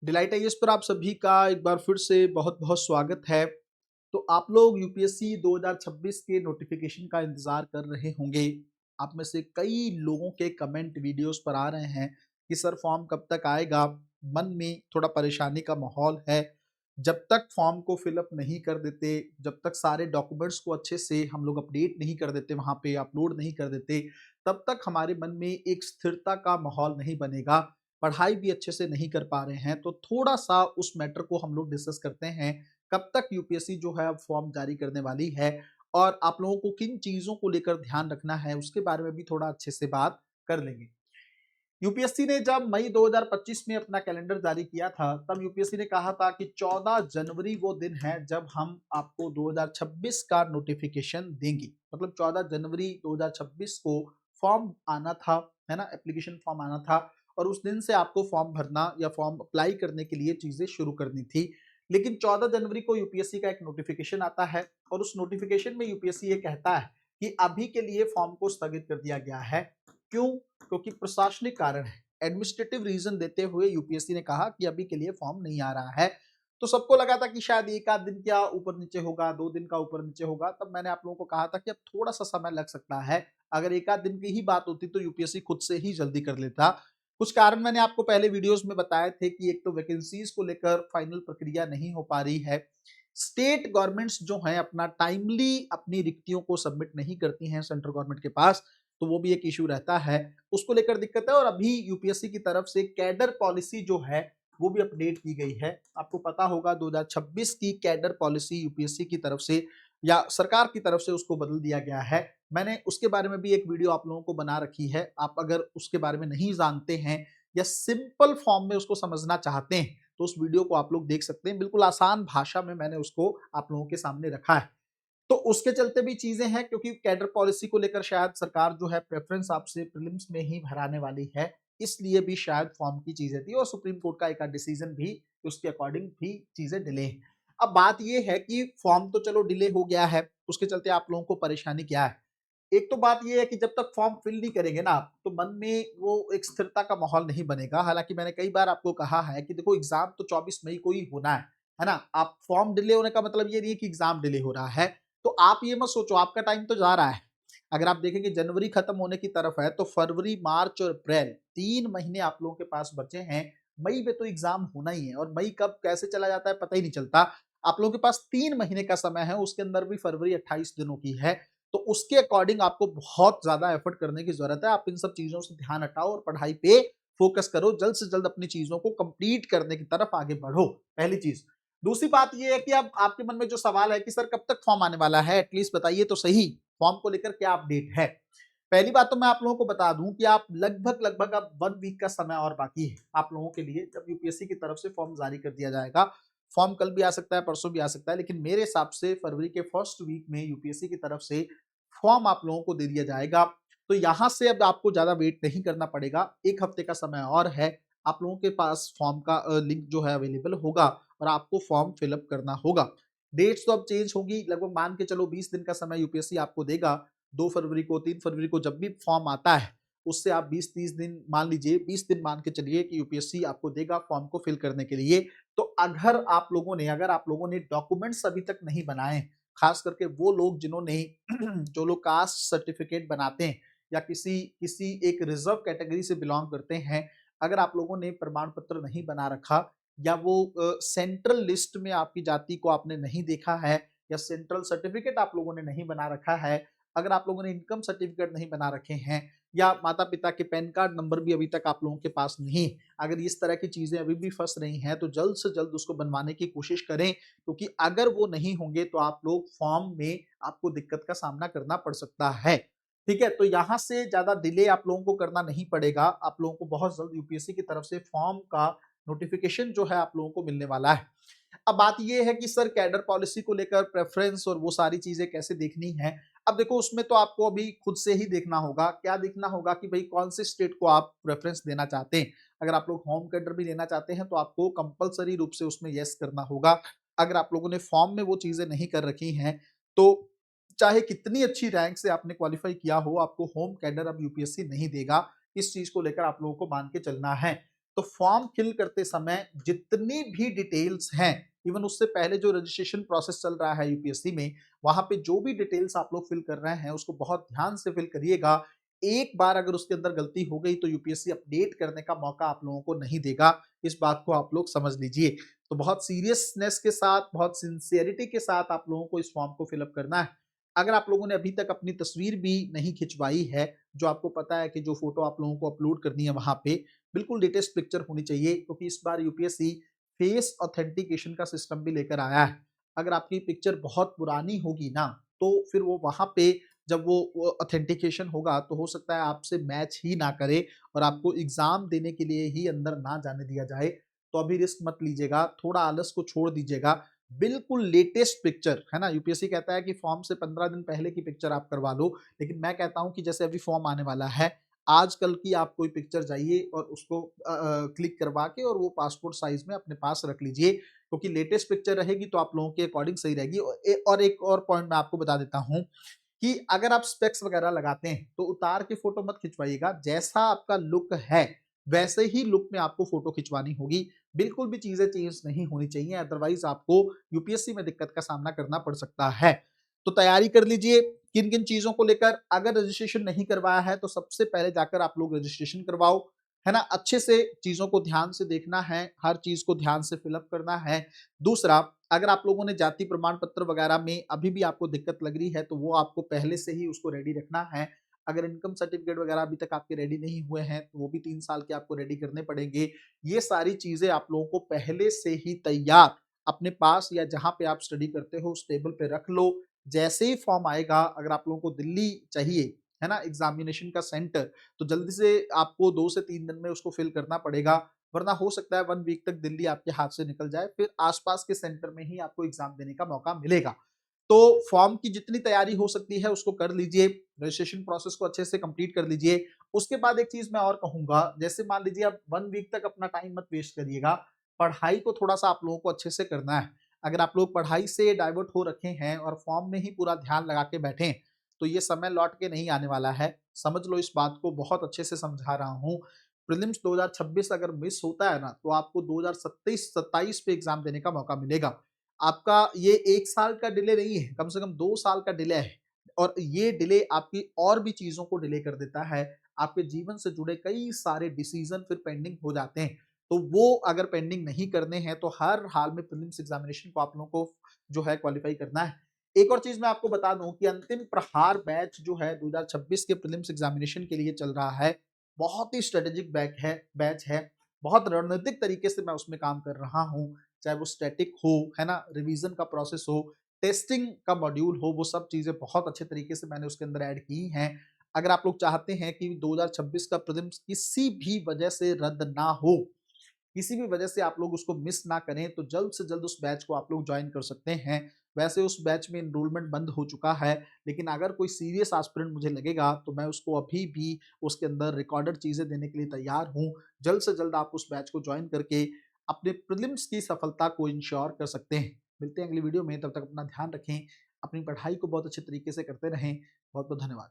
Delight IAS पर आप सभी का एक बार फिर से बहुत-बहुत स्वागत है। तो आप लोग यूपीएससी 2026 के नोटिफिकेशन का इंतज़ार कर रहे होंगे। आप में से कई लोगों के कमेंट वीडियोज़ पर आ रहे हैं कि सर फॉर्म कब तक आएगा? मन में थोड़ा परेशानी का माहौल है। जब तक फॉर्म को फिल अप नहीं कर देते, जब तक सारे डॉक्यूमेंट्स को अच्छे से हम लोग अपडेट नहीं कर देते, वहाँ पे अपलोड नहीं कर देते, तब तक हमारे मन में एक स्थिरता का माहौल नहीं बनेगा। पढ़ाई भी अच्छे से नहीं कर पा रहे हैं, तो थोड़ा-सा उस मैटर को हम लोग डिस्कस करते हैं। कब तक यूपीएससी जो है अब फॉर्म जारी करने वाली है और आप लोगों को किन चीज़ों को लेकर ध्यान रखना है, उसके बारे में भी थोड़ा अच्छे से बात कर लेंगे। यूपीएससी ने जब मई 2025 में अपना कैलेंडर जारी किया था, तब यूपीएससी ने कहा था कि 14 जनवरी वो दिन है जब हम आपको 2026 का नोटिफिकेशन देंगे। मतलब 14 जनवरी 2026 को फॉर्म आना था, है ना? एप्लीकेशन फॉर्म आना था और उस दिन से आपको फॉर्म भरना या फॉर्म अप्लाई करने के लिए चीज़ें शुरू करनी थी। लेकिन 14 जनवरी को यूपीएससी का एक नोटिफिकेशन आता है और उस नोटिफिकेशन में यूपीएससी ये कहता है कि अभी के लिए फॉर्म को स्थगित कर दिया गया है। क्यों? क्योंकि प्रशासनिक कारण है। एडमिनिस्ट्रेटिव रीजन देते हुए यूपीएससी ने कहा कि अभी के लिए फॉर्म नहीं आ रहा है। तो सबको लगा था कि शायद 1 आध दिन क्या ऊपर-नीचे होगा, 2 दिन का ऊपर-नीचे होगा। तब मैंने आप लोगों को कहा था कि अब थोड़ा-सा समय लग सकता है। अगर 1 आध दिन की ही बात होती तो यूपीएससी खुद से ही जल्दी कर लेता। कुछ कारण मैंने आपको पहले वीडियोज़ में बताए थे कि एक तो वैकेंसीज़ को लेकर फाइनल प्रक्रिया नहीं हो पा रही है। स्टेट गवर्नमेंट्स जो हैं अपना टाइमली अपनी रिक्तियों को सबमिट नहीं करती हैं सेंट्रल गवर्नमेंट के पास, तो वो भी एक इश्यू रहता है। उसको लेकर दिक्कत है और अभी यूपीएससी की तरफ से कैडर पॉलिसी जो है, वो भी अपडेट की गई है। आपको पता होगा 2026 की कैडर पॉलिसी यूपीएससी की तरफ से या सरकार की तरफ से उसको बदल दिया गया है। मैंने उसके बारे में भी एक वीडियो आप लोगों को बना रखी है। आप अगर उसके बारे में नहीं जानते हैं या सिंपल फॉर्म में उसको समझना चाहते हैं, तो उस वीडियो को आप लोग देख सकते हैं। बिल्कुल आसान भाषा में मैंने उसको आप लोगों के सामने रखा है। तो उसके चलते भी चीजें हैं क्योंकि कैडर पॉलिसी को लेकर शायद सरकार जो है प्रेफरेंस आपसे प्रीलिम्स में ही भराने वाली है, इसलिए भी शायद फॉर्म की चीजें थी और सुप्रीम कोर्ट का एक डिसीजन भी उसके अकॉर्डिंग भी चीजें डिले हैं। अब बात ये है कि फॉर्म तो चलो डिले हो गया है, उसके चलते आप लोगों को परेशानी क्या है? एक तो बात ये है कि जब तक फॉर्म फिल नहीं करेंगे ना आप, तो मन में वो एक स्थिरता का माहौल नहीं बनेगा। हालाँकि मैंने कई बार आपको कहा है कि देखो एग्ज़ाम तो 24 मई को ही होना है ना? आप फॉर्म डिले होने का मतलब ये नहीं है कि एग्ज़ाम डिले हो रहा है। तो आप ये मत सोचो आपका टाइम तो जा रहा है। अगर आप देखेंगे जनवरी खत्म होने की तरफ है, तो फरवरी, मार्च और अप्रैल 3 महीने आप लोगों के पास बचे हैं। मई में तो एग्ज़ाम होना ही है और मई कब कैसे चला जाता है पता ही नहीं चलता। आप लोगों के पास 3 महीने का समय है, उसके अंदर भी फरवरी 28 दिनों की है। तो उसके अकॉर्डिंग आपको बहुत ज़्यादा एफर्ट करने की ज़रूरत है। आप इन सब चीज़ों से ध्यान हटाओ और पढ़ाई पे फ़ोकस करो। जल्द से जल्द अपनी चीज़ों को कंप्लीट करने की तरफ आगे बढ़ो, पहली चीज़। दूसरी बात ये है कि अब आपके मन में जो सवाल है कि सर कब तक फॉर्म आने वाला है? एटलीस्ट बताइए तो सही, फॉर्म को लेकर क्या अपडेट है? पहली बात तो मैं आप लोगों को बता दूँ कि आप लगभग अब 1 वीक का समय और बाकी है आप लोगों के लिए, जब यूपीएससी की तरफ से फॉर्म जारी कर दिया जाएगा। फॉर्म कल भी आ सकता है, परसों भी आ सकता है, लेकिन मेरे हिसाब से फरवरी के फर्स्ट वीक में यूपीएससी की तरफ से फॉर्म आप लोगों को दे दिया जाएगा। तो यहाँ से अब आपको ज़्यादा वेट नहीं करना पड़ेगा। 1 हफ्ते का समय और है। आप लोगों के पास फॉर्म का लिंक जो है अवेलेबल होगा और आपको फॉर्म फिल अप करना होगा। डेट्स तो अब चेंज होगी, लगभग मान के चलो 20 दिन का समय यूपीएससी आपको देगा। 2 फरवरी को, 3 फरवरी को जब भी फॉर्म आता है, उससे आप 20-30 दिन मान लीजिए, 20 दिन मान के चलिए कि यूपीएससी आपको देगा फॉर्म को फिल करने के लिए। तो अगर आप लोगों ने डॉक्यूमेंट्स अभी तक नहीं बनाए, खास करके वो लोग जिन्होंने जो लोग कास्ट सर्टिफिकेट बनाते हैं या किसी किसी एक रिजर्व कैटेगरी से बिलोंग करते हैं, अगर आप लोगों ने प्रमाण पत्र नहीं बना रखा या वो सेंट्रल लिस्ट में आपकी जाति को आपने नहीं देखा है या सेंट्रल सर्टिफिकेट आप लोगों ने नहीं बना रखा है, अगर आप लोगों ने इनकम सर्टिफिकेट नहीं बना रखे हैं या माता-पिता के पैन कार्ड नंबर भी अभी तक आप लोगों के पास नहीं, अगर इस तरह की चीज़ें अभी भी फँस रही हैं, तो जल्द से जल्द उसको बनवाने की कोशिश करें, क्योंकि अगर वो नहीं होंगे तो आप लोग फॉर्म में आपको दिक्कत का सामना करना पड़ सकता है। ठीक है? तो यहाँ से ज़्यादा डिले आप लोगों को करना नहीं पड़ेगा। आप लोगों को बहुत जल्द यूपीएससी की तरफ से फॉर्म का नोटिफ़िकेशन जो है आप लोगों को मिलने वाला है। अब बात ये है कि सर कैडर पॉलिसी को लेकर प्रेफ़रेंस और वो सारी चीज़ें कैसे देखनी है? अब देखो उसमें तो आपको अभी खुद से ही देखना होगा। क्या देखना होगा कि भई कौन से स्टेट को आप प्रेफ़रेंस देना चाहते हैं। अगर आप लोग होम कैडर भी लेना चाहते हैं तो आपको कंपल्सरी रूप से उसमें येस करना होगा। अगर आप लोगों ने फॉर्म में वो चीज़ें नहीं कर रखी हैं, तो चाहे कितनी अच्छी रैंक से आपने क्वालीफाई किया हो, आपको होम कैडर अब यूपीएससी नहीं देगा। इस चीज़ को लेकर आप लोगों को मान के चलना है। तो फॉर्म फिल करते समय जितनी भी डिटेल्स हैं, इवन उससे पहले जो रजिस्ट्रेशन प्रोसेस चल रहा है यूपीएससी में, वहां पे जो भी डिटेल्स आप लोग फिल कर रहे हैं उसको बहुत ध्यान से फिल करिएगा। एक बार अगर उसके अंदर गलती हो गई तो यूपीएससी अपडेट करने का मौका आप लोगों को नहीं देगा। इस बात को आप लोग समझ लीजिए। तो बहुत सीरियसनेस के साथ, बहुत सिंसियरिटी के साथ आप लोगों को इस फॉर्म को फिलअप करना है। अगर आप लोगों ने अभी तक अपनी तस्वीर भी नहीं खिंचवाई है, जो आपको पता है कि जो फोटो आप लोगों को अपलोड करनी है वहां पे बिल्कुल लेटेस्ट पिक्चर होनी चाहिए, क्योंकि इस बार यूपीएससी फेस ऑथेंटिकेशन का सिस्टम भी लेकर आया है। अगर आपकी पिक्चर बहुत पुरानी होगी ना, तो फिर वो वहां पे जब वो ऑथेंटिकेशन होगा तो हो सकता है आपसे मैच ही ना करे और आपको एग्जाम देने के लिए ही अंदर ना जाने दिया जाए। तो अभी रिस्क मत लीजिएगा, थोड़ा आलस को छोड़ दीजिएगा। बिल्कुल लेटेस्ट पिक्चर है ना, यूपीएससी कहता है कि फॉर्म से 15 दिन पहले की पिक्चर आप करवा लो, लेकिन मैं कहता हूं कि जैसे अभी फॉर्म आने वाला है, आजकल की आप कोई पिक्चर जाइए और उसको क्लिक करवा के और वो पासपोर्ट साइज में अपने पास रख लीजिए, क्योंकि लेटेस्ट पिक्चर रहेगी तो आप लोगों के अकॉर्डिंग सही रहेगी। और एक और पॉइंट मैं आपको बता देता हूँ कि अगर आप स्पेक्स वगैरह लगाते हैं तो उतार के फोटो मत खिंचवाइएगा। जैसा आपका लुक है वैसे ही लुक में आपको फोटो खिंचवानी होगी। बिल्कुल भी चीजें चेंज नहीं होनी चाहिए, अदरवाइज आपको यूपीएससी में दिक्कत का सामना करना पड़ सकता है। तो तैयारी कर लीजिए किन किन चीजों को लेकर। अगर रजिस्ट्रेशन नहीं करवाया है तो सबसे पहले जाकर आप लोग रजिस्ट्रेशन करवाओ, है ना। अच्छे से चीजों को ध्यान से देखना है, हर चीज को ध्यान से फिलअप करना है। दूसरा, अगर आप लोगों ने जाति प्रमाण पत्र वगैरह में अभी भी आपको दिक्कत लग रही है तो वो आपको पहले से ही उसको रेडी रखना है। अगर इनकम सर्टिफिकेट वगैरह अभी तक आपके रेडी नहीं हुए हैं तो वो भी 3 साल के आपको रेडी करने पड़ेंगे। ये सारी चीजें आप लोगों को पहले से ही तैयार अपने पास या जहां पे आप स्टडी करते हो उस टेबल पे रख लो। जैसे ही फॉर्म आएगा, अगर आप लोगों को दिल्ली चाहिए, है ना, एग्जामिनेशन का सेंटर, तो जल्दी से आपको 2 से 3 दिन में उसको फिल करना पड़ेगा, वरना हो सकता है 1 वीक तक दिल्ली आपके हाथ से निकल जाए, फिर आसपास के सेंटर में ही आपको एग्जाम देने का मौका मिलेगा। तो फॉर्म की जितनी तैयारी हो सकती है उसको कर लीजिए, रजिस्ट्रेशन प्रोसेस को अच्छे से कंप्लीट कर लीजिए। उसके बाद एक चीज मैं और कहूंगा, जैसे मान लीजिए आप 1 वीक तक अपना टाइम मत वेस्ट करिएगा, पढ़ाई को थोड़ा सा आप लोगों को अच्छे से करना है। अगर आप लोग पढ़ाई से डाइवर्ट हो रखे हैं और फॉर्म में ही पूरा ध्यान लगा के बैठे हैं, तो ये समय लौट के नहीं आने वाला है। समझ लो, इस बात को बहुत अच्छे से समझा रहा हूँ। प्रीलिम्स 2026 अगर मिस होता है ना, तो आपको 2027 पे एग्जाम देने का मौका मिलेगा। आपका ये 1 साल का डिले नहीं है, कम से कम 2 साल का डिले है। और ये डिले आपकी और भी चीजों को डिले कर देता है। आपके जीवन से जुड़े कई सारे डिसीजन फिर पेंडिंग हो जाते हैं। तो वो अगर पेंडिंग नहीं करने हैं तो हर हाल में प्रीलिम्स एग्जामिनेशन को आप लोगों को जो है क्वालिफाई करना है। एक और चीज मैं आपको बता दूं कि अंतिम प्रहार बैच जो है 2026 के प्रीलिम्स एग्जामिनेशन के लिए चल रहा है। बहुत ही स्ट्रेटेजिक बैच है। बहुत रणनीतिक तरीके से मैं उसमें काम कर रहा हूँ। चाहे वो स्टैटिक हो, है ना, रिवीजन का प्रोसेस हो, टेस्टिंग का मॉड्यूल हो, वो सब चीजें बहुत अच्छे तरीके से मैंने उसके अंदर ऐड की हैं। अगर आप लोग चाहते हैं कि 2026 का प्रीलिम्स किसी भी वजह से रद्द ना हो, किसी भी वजह से आप लोग उसको मिस ना करें, तो जल्द से जल्द उस बैच को आप लोग ज्वाइन कर सकते हैं। वैसे उस बैच में एनरोलमेंट बंद हो चुका है, लेकिन अगर कोई सीरियस एस्पिरेंट मुझे लगेगा तो मैं उसको अभी भी उसके अंदर रिकॉर्डेड चीजें देने के लिए तैयार हूँ। जल्द से जल्द आप उस बैच को ज्वाइन करके अपने प्रीलिम्स की सफलता को इंश्योर कर सकते हैं। मिलते हैं अगली वीडियो में, तब तक अपना ध्यान रखें, अपनी पढ़ाई को बहुत अच्छे तरीके से करते रहें। बहुत बहुत धन्यवाद।